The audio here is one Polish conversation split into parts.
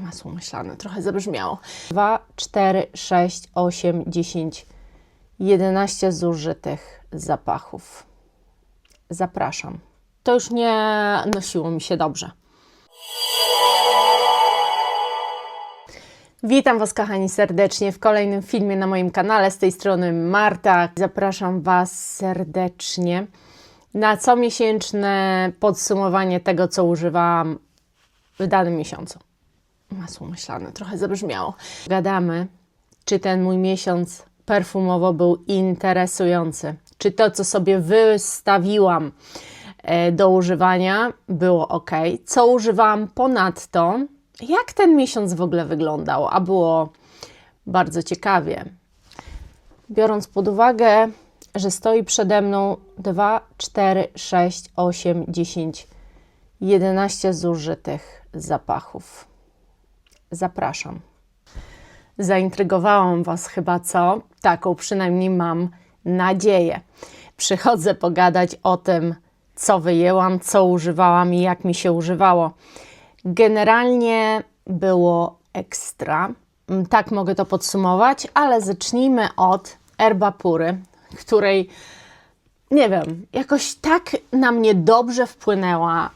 Masło myślane, trochę zabrzmiało. 2, 4, 6, 8, 10, 11 zużytych zapachów. Zapraszam. To już nie nosiło mi się dobrze. Witam Was, kochani, serdecznie w kolejnym filmie na moim kanale. Z tej strony Marta. Zapraszam Was serdecznie na comiesięczne podsumowanie tego, co używałam w danym miesiącu. Masło myślane, trochę zabrzmiało. Gadamy, czy ten mój miesiąc perfumowo był interesujący. Czy to, co sobie wystawiłam do używania, było ok. Co używałam ponadto, jak ten miesiąc w ogóle wyglądał, a było bardzo ciekawie. Biorąc pod uwagę, że stoi przede mną 2, 4, 6, 8, 10, 11 zużytych zapachów. Zapraszam. Zaintrygowałam Was chyba, co? Taką przynajmniej mam nadzieję. Przychodzę pogadać o tym, co wyjęłam, co używałam i jak mi się używało. Generalnie było ekstra. Tak mogę to podsumować, ale zacznijmy od Herbapury, której, nie wiem, jakoś tak na mnie dobrze wpłynęła.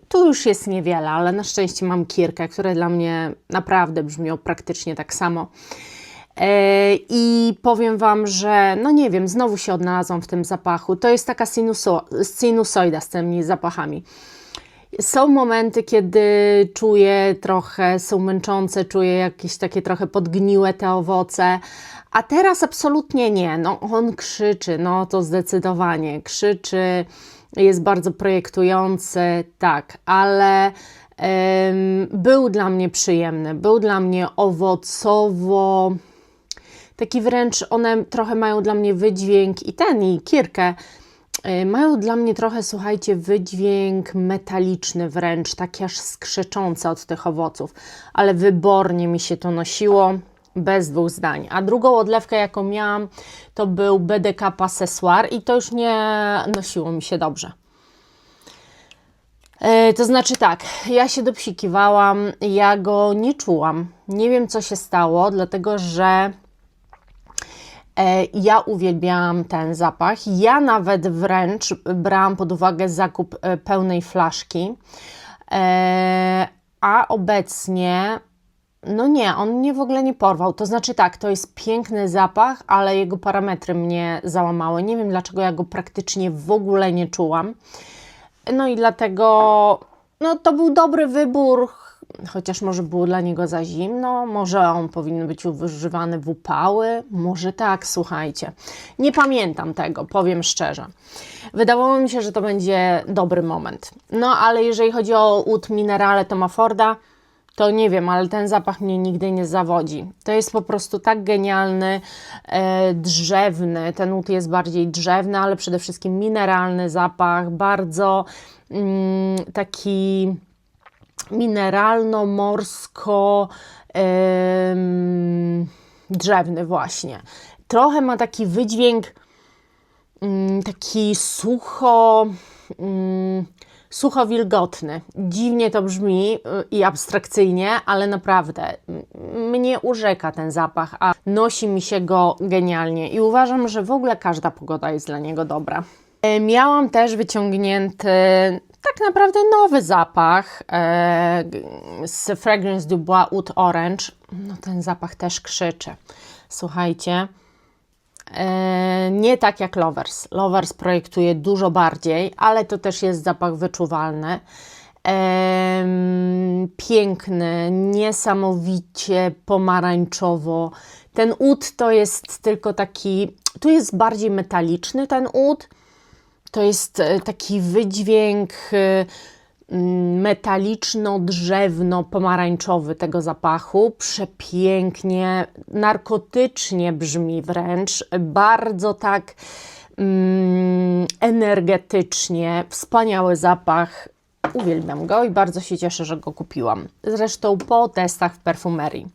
Tu już jest niewiele, ale na szczęście mam Kirkę, które dla mnie naprawdę brzmią praktycznie tak samo. I powiem Wam, że no nie wiem, znowu się odnalazłam w tym zapachu. To jest taka sinusoida z tymi zapachami. Są momenty, kiedy czuję trochę, są męczące, czuję jakieś takie trochę podgniłe te owoce, a teraz absolutnie nie. No on krzyczy, no to zdecydowanie krzyczy, jest bardzo projektujący, tak, ale był dla mnie przyjemny, był dla mnie owocowo, taki wręcz one trochę mają dla mnie wydźwięk i Kirkę, mają dla mnie trochę, słuchajcie, wydźwięk metaliczny wręcz, taki aż skrzeczący od tych owoców, ale wybornie mi się to nosiło, bez dwóch zdań. A drugą odlewkę, jaką miałam, to był BDK Possessoir i to już nie nosiło mi się dobrze. To znaczy tak, ja się dopsikiwałam, ja go nie czułam, nie wiem, co się stało, dlatego że ja uwielbiałam ten zapach. Ja nawet wręcz brałam pod uwagę zakup pełnej flaszki, a obecnie, no nie, on mnie w ogóle nie porwał. To znaczy tak, to jest piękny zapach, ale jego parametry mnie załamały. Nie wiem, dlaczego ja go praktycznie w ogóle nie czułam. No i dlatego, no to był dobry wybór, chociaż może było dla niego za zimno, może on powinien być używany w upały, może tak, słuchajcie. Nie pamiętam tego, powiem szczerze. Wydawało mi się, że to będzie dobry moment. No, ale jeżeli chodzi o Oud Minerale Toma Forda, to nie wiem, ale ten zapach mnie nigdy nie zawodzi. To jest po prostu tak genialny, drzewny. Ten Oud jest bardziej drzewny, ale przede wszystkim mineralny zapach, bardzo taki mineralno-morsko drzewny właśnie. Trochę ma taki wydźwięk taki sucho-wilgotny. Dziwnie to brzmi i abstrakcyjnie, ale naprawdę mnie urzeka ten zapach, a nosi mi się go genialnie i uważam, że w ogóle każda pogoda jest dla niego dobra. Miałam też wyciągnięty tak naprawdę nowy zapach z Fragrance du Bois Oud Orange. No ten zapach też krzyczy. Słuchajcie, nie tak jak Lovers. Lovers projektuje dużo bardziej, ale to też jest zapach wyczuwalny. Piękny, niesamowicie pomarańczowo. Ten Oud to jest tylko taki, tu jest bardziej metaliczny ten Oud. To jest taki wydźwięk metaliczno-drzewno-pomarańczowy tego zapachu. Przepięknie, narkotycznie brzmi wręcz, bardzo tak energetycznie. Wspaniały zapach, uwielbiam go i bardzo się cieszę, że go kupiłam. Zresztą po testach w perfumerii.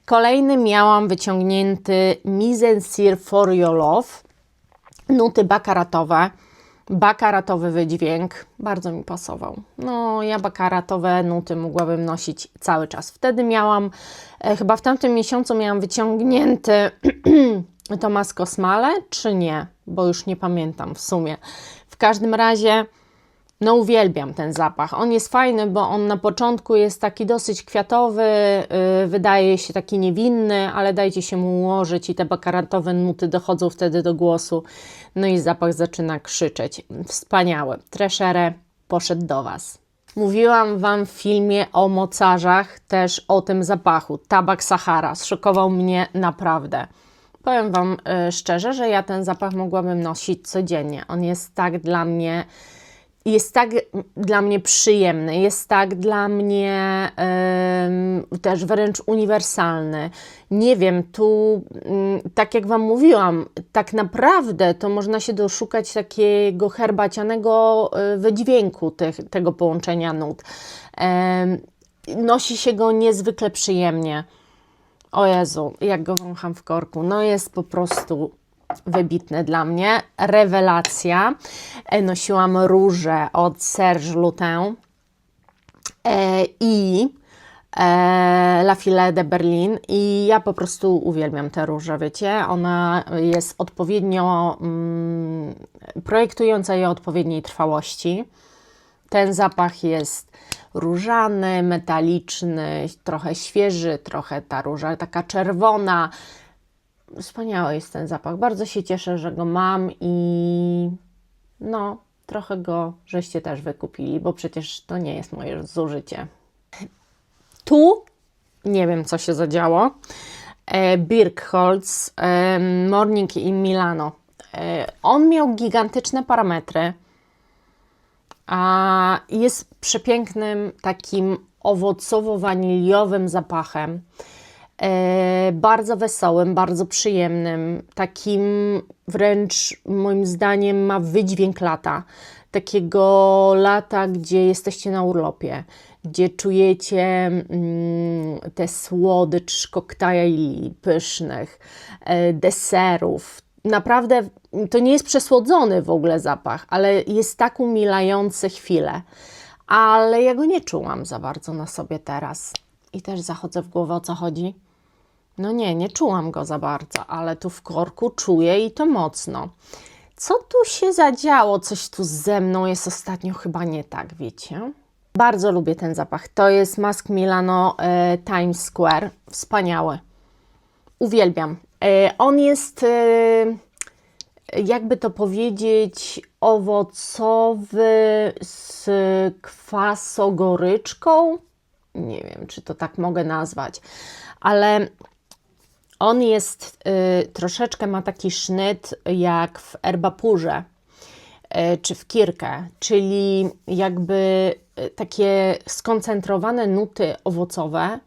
Kolejny miałam wyciągnięty Mise en Cire for Your Love, nuty bakaratowe. Bakaratowy wydźwięk bardzo mi pasował. No, ja bakaratowe nuty mogłabym nosić cały czas. Wtedy miałam, chyba w tamtym miesiącu miałam wyciągnięty Thomas Cosmale, czy nie? Bo już nie pamiętam w sumie. W każdym razie, no uwielbiam ten zapach. On jest fajny, bo on na początku jest taki dosyć kwiatowy, wydaje się taki niewinny, ale dajcie się mu ułożyć i te bakaratowe nuty dochodzą wtedy do głosu. No i zapach zaczyna krzyczeć. Wspaniały. Treasure poszedł do Was. Mówiłam Wam w filmie o mocarzach też o tym zapachu. Tabak Sahara. Zszokował mnie naprawdę. Powiem Wam szczerze, że ja ten zapach mogłabym nosić codziennie. On jest tak dla mnie przyjemny, jest tak dla mnie też wręcz uniwersalny. Nie wiem, tu tak jak Wam mówiłam, tak naprawdę to można się doszukać takiego herbacianego wydźwięku tego połączenia nut. Nosi się go niezwykle przyjemnie. O Jezu, jak go wącham w korku. No jest po prostu wybitny dla mnie. Rewelacja. Nosiłam róże od Serge Lutens i La Fille de Berlin i ja po prostu uwielbiam tę różę, wiecie. Ona jest odpowiednio projektująca i o odpowiedniej trwałości. Ten zapach jest różany, metaliczny, trochę świeży, trochę ta róża taka czerwona. Wspaniały jest ten zapach. Bardzo się cieszę, że go mam i no, trochę go żeście też wykupili, bo przecież to nie jest moje zużycie. Tu nie wiem, co się zadziało. Birkholz Morning in Milano. On miał gigantyczne parametry, a jest przepięknym takim owocowo-waniliowym zapachem. Bardzo wesołym, bardzo przyjemnym, takim wręcz moim zdaniem ma wydźwięk lata. Takiego lata, gdzie jesteście na urlopie, gdzie czujecie tę słodycz koktajli pysznych, deserów. Naprawdę to nie jest przesłodzony w ogóle zapach, ale jest tak umilający chwilę. Ale ja go nie czułam za bardzo na sobie teraz. I też zachodzę w głowę, o co chodzi. No nie czułam go za bardzo, ale tu w korku czuję i to mocno. Co tu się zadziało? Coś tu ze mną jest ostatnio chyba nie tak, wiecie? Bardzo lubię ten zapach. To jest Musk Milano Times Square. Wspaniały. Uwielbiam. On jest, jakby to powiedzieć, owocowy z kwasogoryczką. Nie wiem, czy to tak mogę nazwać, ale on jest troszeczkę, ma taki sznyt jak w erbapurze czy w kirkę, czyli jakby takie skoncentrowane nuty owocowe,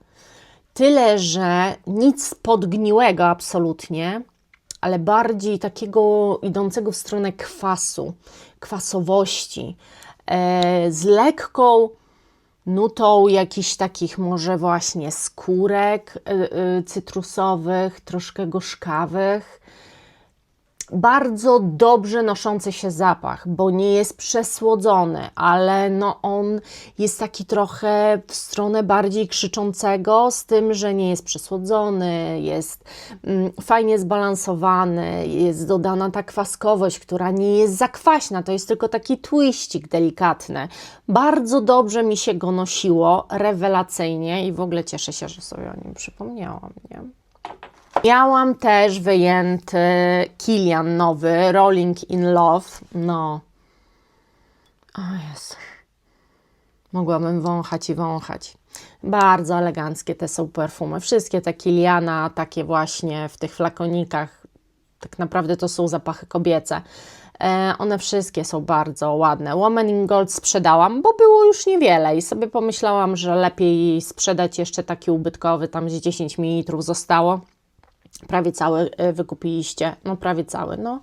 tyle, że nic podgniłego absolutnie, ale bardziej takiego idącego w stronę kwasu, kwasowości, z lekką nutą jakichś takich może właśnie skórek cytrusowych, troszkę gorzkawych. Bardzo dobrze noszący się zapach, bo nie jest przesłodzony, ale no on jest taki trochę w stronę bardziej krzyczącego, z tym, że nie jest przesłodzony, jest fajnie zbalansowany, jest dodana ta kwaskowość, która nie jest zakwaśna, to jest tylko taki twiścik delikatny. Bardzo dobrze mi się go nosiło, rewelacyjnie i w ogóle cieszę się, że sobie o nim przypomniałam, nie? Miałam też wyjęty Kilian nowy, Rolling in Love. No. O Jezu. Mogłabym wąchać i wąchać. Bardzo eleganckie te są perfumy. Wszystkie te Kiliana, takie właśnie w tych flakonikach, tak naprawdę to są zapachy kobiece. One wszystkie są bardzo ładne. Woman in Gold sprzedałam, bo było już niewiele i sobie pomyślałam, że lepiej sprzedać jeszcze taki ubytkowy, tam z 10 ml zostało. Prawie cały wykupiliście, no prawie cały, no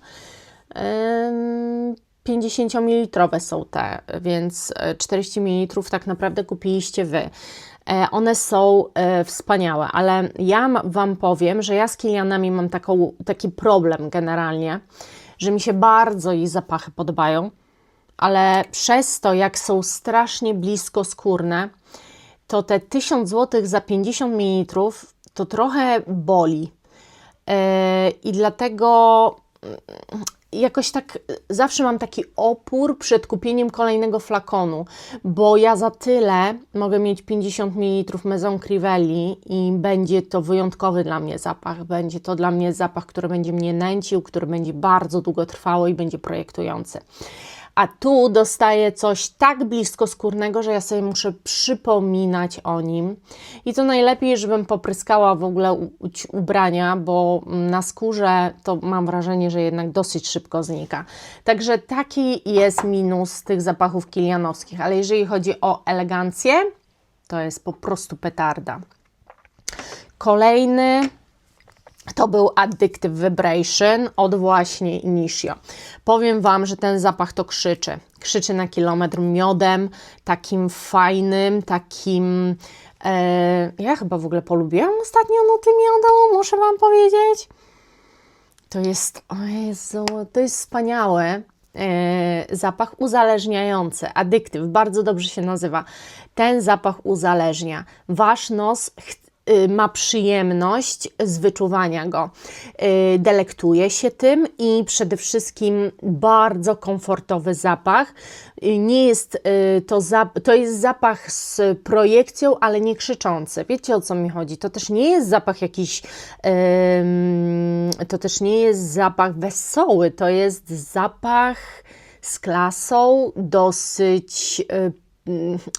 50 ml są te, więc 40 ml tak naprawdę kupiliście Wy. One są wspaniałe, ale ja Wam powiem, że ja z Kilianami mam taki problem generalnie, że mi się bardzo ich zapachy podobają, ale przez to, jak są strasznie blisko skórne, to te 1000 zł za 50 ml to trochę boli. I dlatego jakoś tak zawsze mam taki opór przed kupieniem kolejnego flakonu, bo ja za tyle mogę mieć 50 ml Maison Crivelli i będzie to wyjątkowy dla mnie zapach. Będzie to dla mnie zapach, który będzie mnie nęcił, który będzie bardzo długotrwały i będzie projektujący. A tu dostaję coś tak bliskoskórnego, że ja sobie muszę przypominać o nim. I to najlepiej, żebym popryskała w ogóle ubrania, bo na skórze to mam wrażenie, że jednak dosyć szybko znika. Także taki jest minus tych zapachów kilianowskich. Ale jeżeli chodzi o elegancję, to jest po prostu petarda. Kolejny to był Addictive Vibration od właśnie Initio. Powiem Wam, że ten zapach to krzyczy. Krzyczy na kilometr miodem, takim fajnym, takim... ja chyba w ogóle polubiłam ostatnio nuty miodu, muszę Wam powiedzieć. To jest, o Jezu, to jest wspaniałe. Zapach uzależniający, addictive, bardzo dobrze się nazywa. Ten zapach uzależnia. Wasz nos ma przyjemność z wyczuwania go. Delektuje się tym i przede wszystkim bardzo komfortowy zapach. Nie jest to jest zapach z projekcją, ale nie krzyczący. Wiecie, o co mi chodzi? To też nie jest zapach jakiś, to też nie jest zapach wesoły, to jest zapach z klasą, dosyć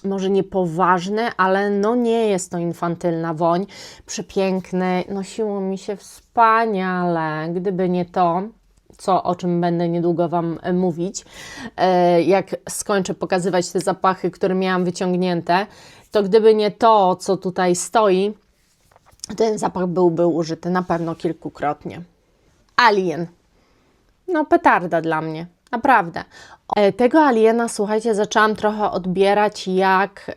może nie poważny, ale no nie jest to infantylna woń. Przepiękny, nosiło mi się wspaniale. Gdyby nie to, o czym będę niedługo Wam mówić, jak skończę pokazywać te zapachy, które miałam wyciągnięte, to gdyby nie to, co tutaj stoi, ten zapach byłby użyty na pewno kilkukrotnie. Alien. No petarda dla mnie. Naprawdę. Tego Aliena, słuchajcie, zaczęłam trochę odbierać jak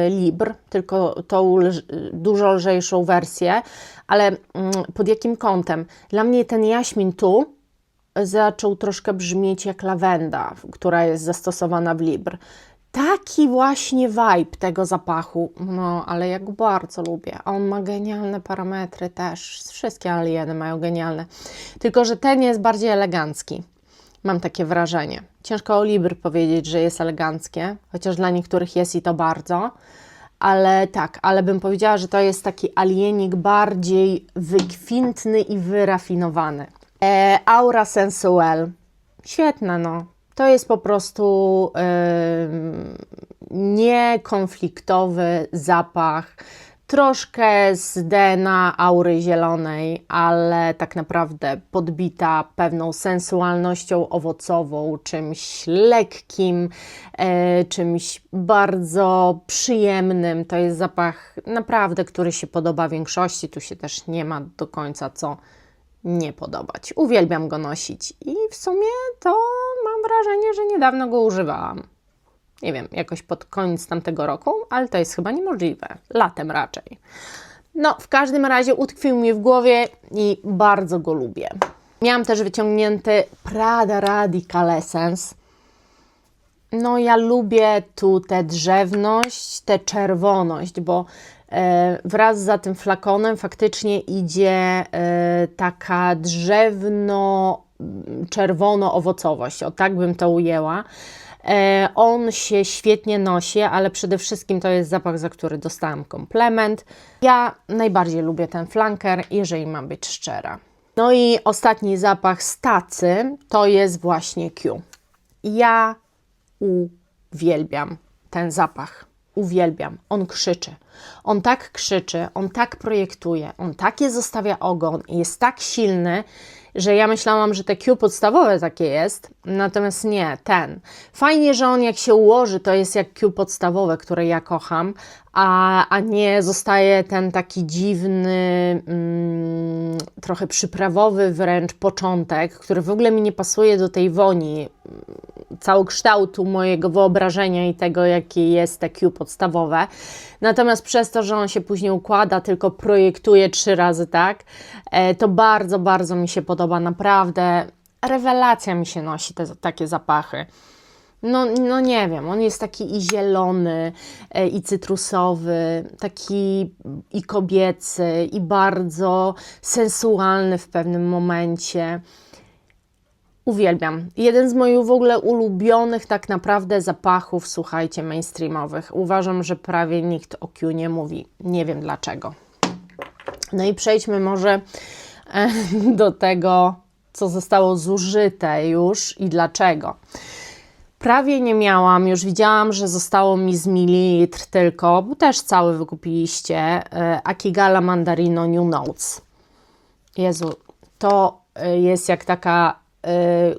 Libre, tylko tą dużo lżejszą wersję, ale pod jakim kątem? Dla mnie ten jaśmin tu zaczął troszkę brzmieć jak lawenda, która jest zastosowana w Libre. Taki właśnie vibe tego zapachu, no ale ja go bardzo lubię. On ma genialne parametry też, wszystkie Alieny mają genialne, tylko że ten jest bardziej elegancki. Mam takie wrażenie. Ciężko o Libre powiedzieć, że jest eleganckie, chociaż dla niektórych jest i to bardzo, ale tak, ale bym powiedziała, że to jest taki alienik bardziej wykwintny i wyrafinowany. Aura Sensuelle. Świetne, no. To jest po prostu niekonfliktowy zapach, troszkę z DNA aury zielonej, ale tak naprawdę podbita pewną sensualnością owocową, czymś lekkim, czymś bardzo przyjemnym. To jest zapach naprawdę, który się podoba większości. Tu się też nie ma do końca co nie podobać. Uwielbiam go nosić i w sumie to mam wrażenie, że niedawno go używałam. Nie wiem, jakoś pod koniec tamtego roku, ale to jest chyba niemożliwe. Latem raczej. No, w każdym razie utkwił mi w głowie i bardzo go lubię. Miałam też wyciągnięty Prada Radical Essence. No, ja lubię tu tę drzewność, tę czerwoność, bo wraz za tym flakonem faktycznie idzie taka drzewno-czerwono-owocowość. O tak bym to ujęła. On się świetnie nosi, ale przede wszystkim to jest zapach, za który dostałam komplement. Ja najbardziej lubię ten flanker, jeżeli mam być szczera. No i ostatni zapach z tacy to jest właśnie Q. Ja uwielbiam ten zapach. Uwielbiam. On krzyczy. On tak krzyczy, on tak projektuje, on takie zostawia ogon i jest tak silny, że ja myślałam, że te Q podstawowe takie jest, natomiast nie, ten. Fajnie, że on jak się ułoży, to jest jak Q podstawowe, które ja kocham, a nie zostaje ten taki dziwny, trochę przyprawowy wręcz początek, który w ogóle mi nie pasuje do tej woni, całokształtu mojego wyobrażenia i tego, jakie jest te Q podstawowe. Natomiast przez to, że on się później układa, tylko projektuje 3 razy tak, to bardzo, bardzo mi się podoba. Naprawdę rewelacja mi się nosi takie zapachy. no nie wiem, on jest taki i zielony, i cytrusowy, taki i kobiecy, i bardzo sensualny w pewnym momencie. Uwielbiam. Jeden z moich w ogóle ulubionych tak naprawdę zapachów, słuchajcie, mainstreamowych. Uważam, że prawie nikt o Q nie mówi. Nie wiem dlaczego. No i przejdźmy może do tego, co zostało zużyte już i dlaczego. Prawie nie miałam, już widziałam, że zostało mi z mililitr tylko, bo też cały wykupiliście, Akigala Mandarino New Notes. Jezu, to jest jak taka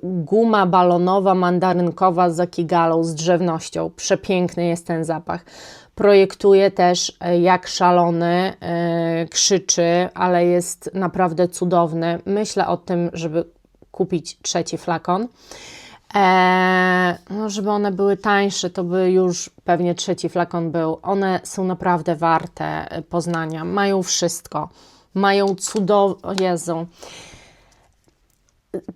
guma balonowa, mandarynkowa z Akigalą, z drzewnością. Przepiękny jest ten zapach. Projektuje też jak szalony, krzyczy, ale jest naprawdę cudowny. Myślę o tym, żeby kupić 3. flakon. No, żeby one były tańsze, to by już pewnie 3. flakon był. One są naprawdę warte poznania. Mają wszystko. Mają cudowne... O Jezu.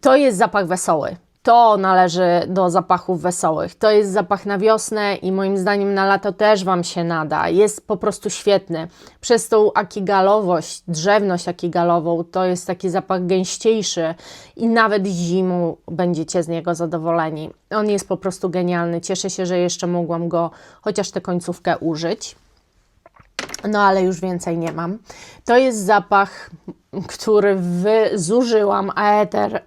To jest zapach wesoły. To należy do zapachów wesołych. To jest zapach na wiosnę i moim zdaniem na lato też Wam się nada. Jest po prostu świetny. Przez tą akigalowość, drzewność akigalową, to jest taki zapach gęściejszy i nawet zimą będziecie z niego zadowoleni. On jest po prostu genialny. Cieszę się, że jeszcze mogłam go chociaż tę końcówkę użyć. No ale już więcej nie mam. To jest zapach, który zużyłam, Aether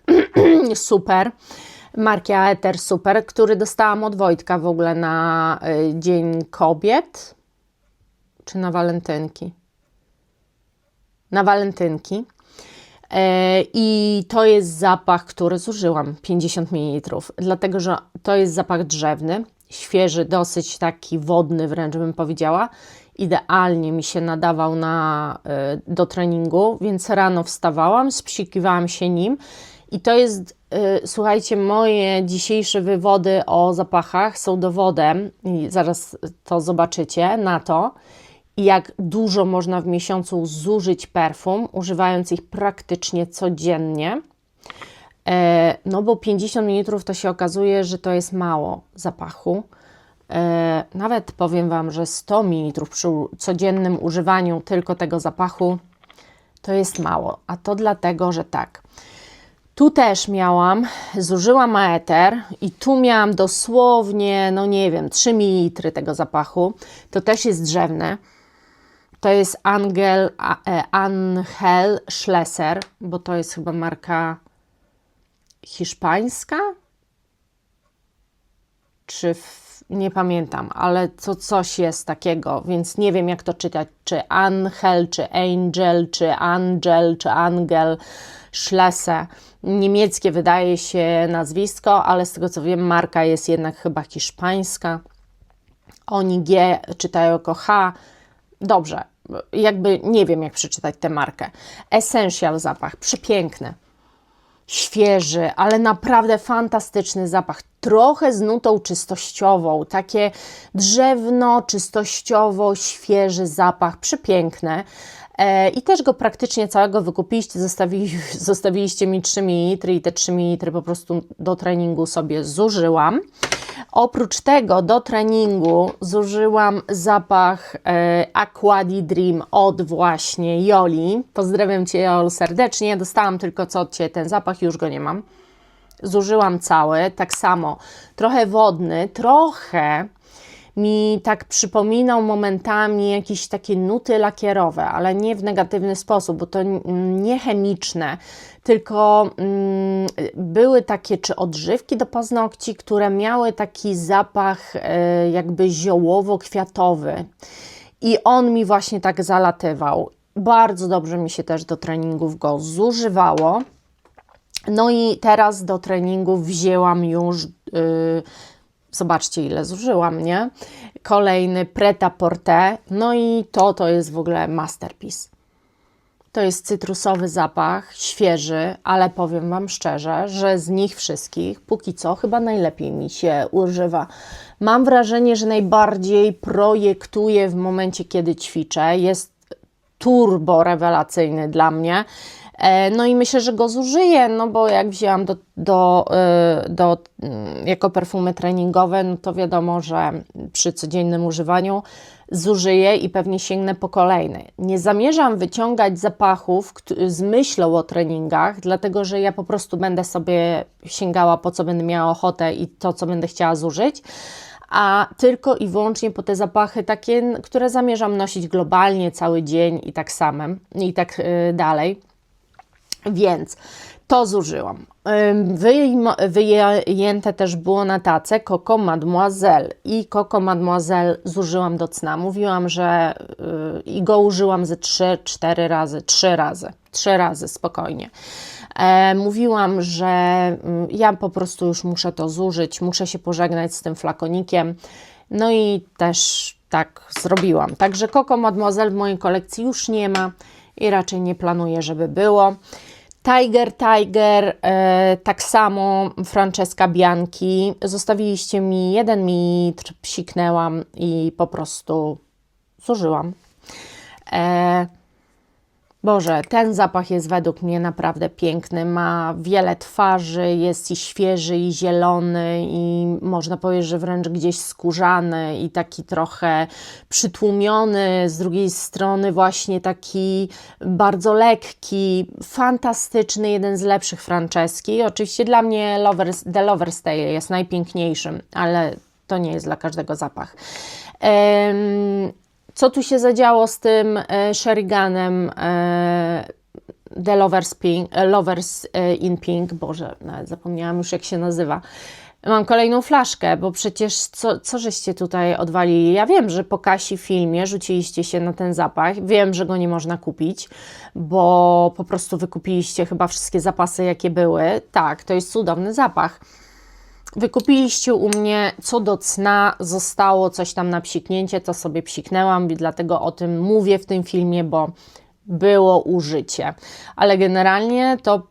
Super, marki Aether Super, który dostałam od Wojtka w ogóle na Dzień Kobiet, czy na walentynki? Na walentynki. I to jest zapach, który zużyłam, 50 ml, dlatego że to jest zapach drzewny, świeży, dosyć taki wodny wręcz bym powiedziała. Idealnie mi się nadawał do treningu, więc rano wstawałam, spsikiwałam się nim i to jest, słuchajcie, moje dzisiejsze wywody o zapachach są dowodem, i zaraz to zobaczycie, na to, jak dużo można w miesiącu zużyć perfum, używając ich praktycznie codziennie. No bo 50 ml to się okazuje, że to jest mało zapachu. Nawet powiem Wam, że 100 ml przy codziennym używaniu tylko tego zapachu to jest mało, a to dlatego, że tak. Tu też zużyłam Aether i tu miałam dosłownie, no nie wiem, 3 ml tego zapachu. To też jest drzewne. To jest Angel Schlesser, bo to jest chyba marka hiszpańska? Nie pamiętam, ale to coś jest takiego, więc nie wiem jak to czytać, czy Angel, czy Angel, czy Angel, czy Angel Schlesser. Niemieckie wydaje się nazwisko, ale z tego co wiem marka jest jednak chyba hiszpańska. Oni G czytają jako H. Dobrze, jakby nie wiem jak przeczytać tę markę. Essential zapach, przepiękny. Świeży, ale naprawdę fantastyczny zapach. Trochę z nutą czystościową, takie drzewno, czystościowo, świeży zapach, przepiękny. I też go praktycznie całego wykupiliście, zostawiliście mi 3 ml i te 3 ml po prostu do treningu sobie zużyłam. Oprócz tego do treningu zużyłam zapach Aqua di Dream od właśnie Joli. Pozdrawiam Cię, Jol, serdecznie. Dostałam tylko co od Ciebie ten zapach, już go nie mam. Zużyłam cały, tak samo. Trochę wodny, trochę mi tak przypominał momentami jakieś takie nuty lakierowe, ale nie w negatywny sposób, bo to nie chemiczne, tylko były takie czy odżywki do paznokci, które miały taki zapach jakby ziołowo-kwiatowy i on mi właśnie tak zalatywał. Bardzo dobrze mi się też do treningów go zużywało. No i teraz do treningów wzięłam już, zobaczcie ile zużyłam, nie? Kolejny Pret-a-Porter, no i to jest w ogóle masterpiece. To jest cytrusowy zapach, świeży, ale powiem Wam szczerze, że z nich wszystkich póki co chyba najlepiej mi się używa. Mam wrażenie, że najbardziej projektuję w momencie, kiedy ćwiczę. Jest turbo rewelacyjny dla mnie. No i myślę, że go zużyję, no bo jak wzięłam jako perfumy treningowe, no to wiadomo, że przy codziennym używaniu zużyję i pewnie sięgnę po kolejny. Nie zamierzam wyciągać zapachów z myślą o treningach, dlatego że ja po prostu będę sobie sięgała po co będę miała ochotę i to, co będę chciała zużyć, a tylko i wyłącznie po te zapachy takie, które zamierzam nosić globalnie cały dzień i tak samym i tak dalej. Więc to zużyłam. Wyjęte też było na tacę Coco Mademoiselle i Coco Mademoiselle zużyłam do cna. Mówiłam, że i go użyłam ze 3 razy spokojnie. Mówiłam, że ja po prostu już muszę to zużyć, muszę się pożegnać z tym flakonikiem. No i też tak zrobiłam. Także Coco Mademoiselle w mojej kolekcji już nie ma i raczej nie planuję, żeby było. Tiger, tak samo Francesca Bianchi. Zostawiliście mi 1 mililitr, psiknęłam i po prostu zużyłam. Boże, ten zapach jest według mnie naprawdę piękny, ma wiele twarzy, jest i świeży, i zielony, i można powiedzieć, że wręcz gdzieś skórzany i taki trochę przytłumiony, z drugiej strony właśnie taki bardzo lekki, fantastyczny, jeden z lepszych Franceski. Oczywiście dla mnie The Lover's Tale jest najpiękniejszym, ale to nie jest dla każdego zapach. Co tu się zadziało z tym Sheriganem The Lovers in Pink? Boże, nawet zapomniałam już, jak się nazywa. Mam kolejną flaszkę, bo przecież co żeście tutaj odwalili? Ja wiem, że po Kasi filmie rzuciliście się na ten zapach. Wiem, że go nie można kupić, bo po prostu wykupiliście chyba wszystkie zapasy, jakie były. Tak, to jest cudowny zapach. Wykupiliście u mnie, co do cna zostało coś tam na psiknięcie, to sobie psiknęłam i dlatego o tym mówię w tym filmie, bo było użycie. Ale generalnie to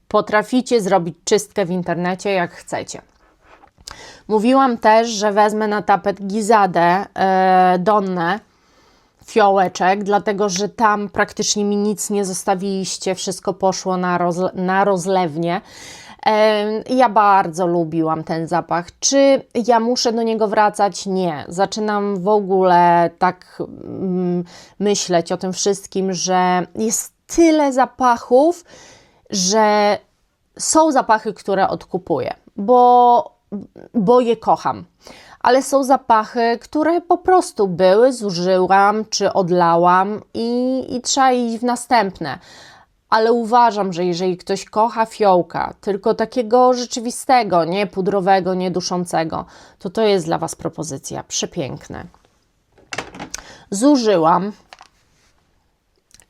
potraficie zrobić czystkę w internecie, jak chcecie. Mówiłam też, że wezmę na tapet Gizadę Donnę fiołeczek, dlatego że tam praktycznie mi nic nie zostawiliście, wszystko poszło na rozlewnię. Ja bardzo lubiłam ten zapach. Czy ja muszę do niego wracać? Nie. Zaczynam w ogóle tak myśleć o tym wszystkim, że jest tyle zapachów, że są zapachy, które odkupuję, bo je kocham. Ale są zapachy, które po prostu były, zużyłam czy odlałam i trzeba iść w następne. Ale uważam, że jeżeli ktoś kocha fiołka, tylko takiego rzeczywistego, nie pudrowego, nie duszącego, to jest dla Was propozycja. Przepiękne. Zużyłam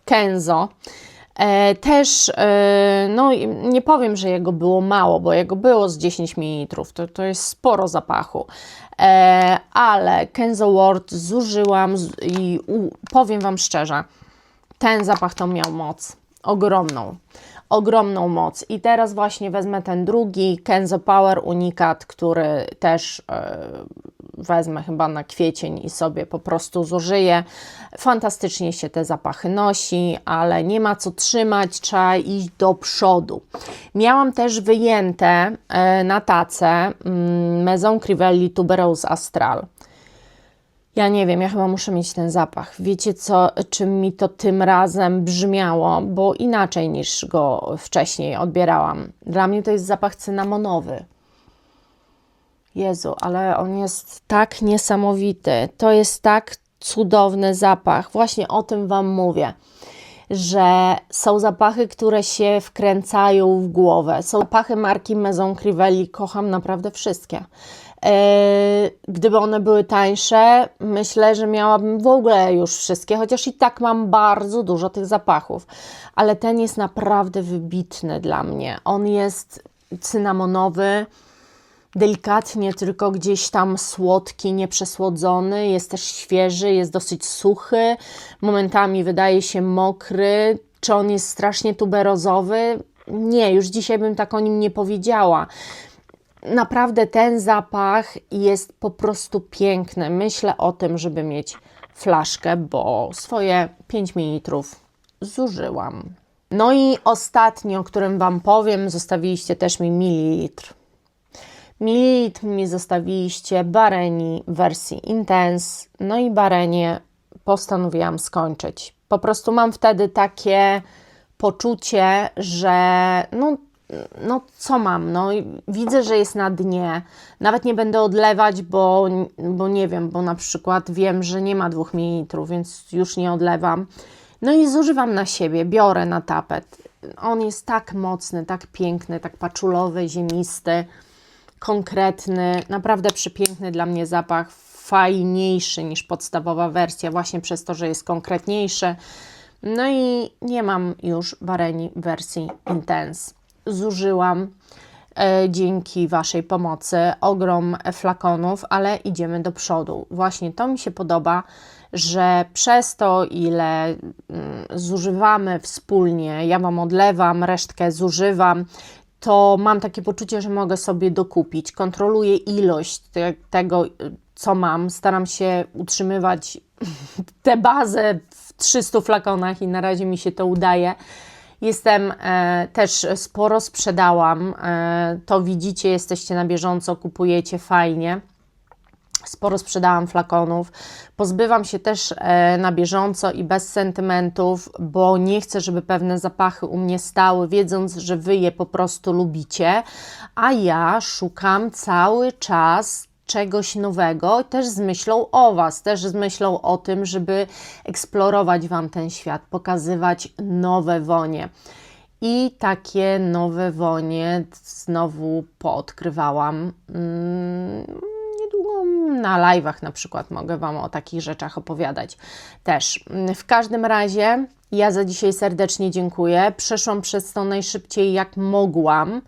Kenzo. Też, no nie powiem, że jego było mało, bo jego było z 10 ml, to jest sporo zapachu, ale Kenzo World zużyłam i powiem Wam szczerze, ten zapach to miał moc. Ogromną moc. I teraz właśnie wezmę ten drugi Kenzo Power Unikat, który też wezmę chyba na kwiecień i sobie po prostu zużyję. Fantastycznie się te zapachy nosi, ale nie ma co trzymać, trzeba iść do przodu. Miałam też wyjęte na tacę Maison Crivelli Tuberose Astral. Ja nie wiem, ja chyba muszę mieć ten zapach. Wiecie co, czym mi to tym razem brzmiało, bo inaczej niż go wcześniej odbierałam. Dla mnie to jest zapach cynamonowy. Jezu, ale on jest tak niesamowity. To jest tak cudowny zapach. Właśnie o tym Wam mówię, że są zapachy, które się wkręcają w głowę. Są zapachy marki Maison Crivelli, kocham naprawdę wszystkie. Gdyby one były tańsze, myślę, że miałabym w ogóle już wszystkie, chociaż i tak mam bardzo dużo tych zapachów. Ale ten jest naprawdę wybitny dla mnie. On jest cynamonowy, delikatnie tylko gdzieś tam słodki, nieprzesłodzony, jest też świeży, jest dosyć suchy, momentami wydaje się mokry. Czy on jest strasznie tuberozowy? Nie, już dzisiaj bym tak o nim nie powiedziała. Naprawdę ten zapach jest po prostu piękny. Myślę o tym, żeby mieć flaszkę, bo swoje 5 ml zużyłam. No i ostatni, o którym Wam powiem, zostawiliście też mi mililitr. Mililitr mi zostawiliście Bareni w wersji Intense, no i Barenię postanowiłam skończyć. Po prostu mam wtedy takie poczucie, że no co mam, no widzę, że jest na dnie, nawet nie będę odlewać, bo nie wiem, bo na przykład wiem, że nie ma 2 ml, więc już nie odlewam. No i zużywam na siebie, biorę na tapet. On jest tak mocny, tak piękny, tak paczulowy, ziemisty, konkretny, naprawdę przepiękny dla mnie zapach, fajniejszy niż podstawowa wersja, właśnie przez to, że jest konkretniejszy. No i nie mam już Bareni w wersji Intense. Zużyłam dzięki Waszej pomocy ogrom flakonów, ale idziemy do przodu. Właśnie to mi się podoba, że przez to, ile zużywamy wspólnie, ja Wam odlewam, resztkę zużywam, to mam takie poczucie, że mogę sobie dokupić. Kontroluję ilość tego, co mam. Staram się utrzymywać tę bazę w 300 flakonach i na razie mi się to udaje. Też sporo sprzedałam. To widzicie, jesteście na bieżąco, kupujecie fajnie. Sporo sprzedałam flakonów. Pozbywam się też na bieżąco i bez sentymentów, bo nie chcę, żeby pewne zapachy u mnie stały, wiedząc, że Wy je po prostu lubicie, a ja szukam cały czas czegoś nowego, też z myślą o Was, też z myślą o tym, żeby eksplorować Wam ten świat, pokazywać nowe wonie. I takie nowe wonie znowu poodkrywałam. Niedługo na live'ach na przykład mogę Wam o takich rzeczach opowiadać też. W każdym razie ja za dzisiaj serdecznie dziękuję. Przeszłam przez to najszybciej jak mogłam,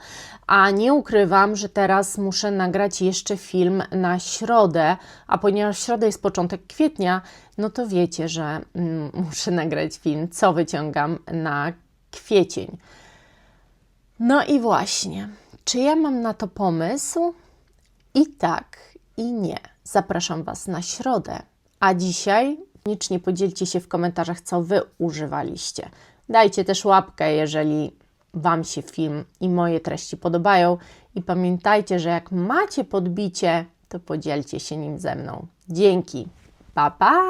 a nie ukrywam, że teraz muszę nagrać jeszcze film na środę, a ponieważ środa jest początek kwietnia, no to wiecie, że muszę nagrać film, co wyciągam na kwiecień. No i właśnie, czy ja mam na to pomysł? I tak, i nie. Zapraszam Was na środę, a dzisiaj koniecznie podzielcie się w komentarzach, co Wy używaliście. Dajcie też łapkę, jeżeli Wam się film i moje treści podobają i pamiętajcie, że jak macie podbicie, to podzielcie się nim ze mną. Dzięki, pa pa!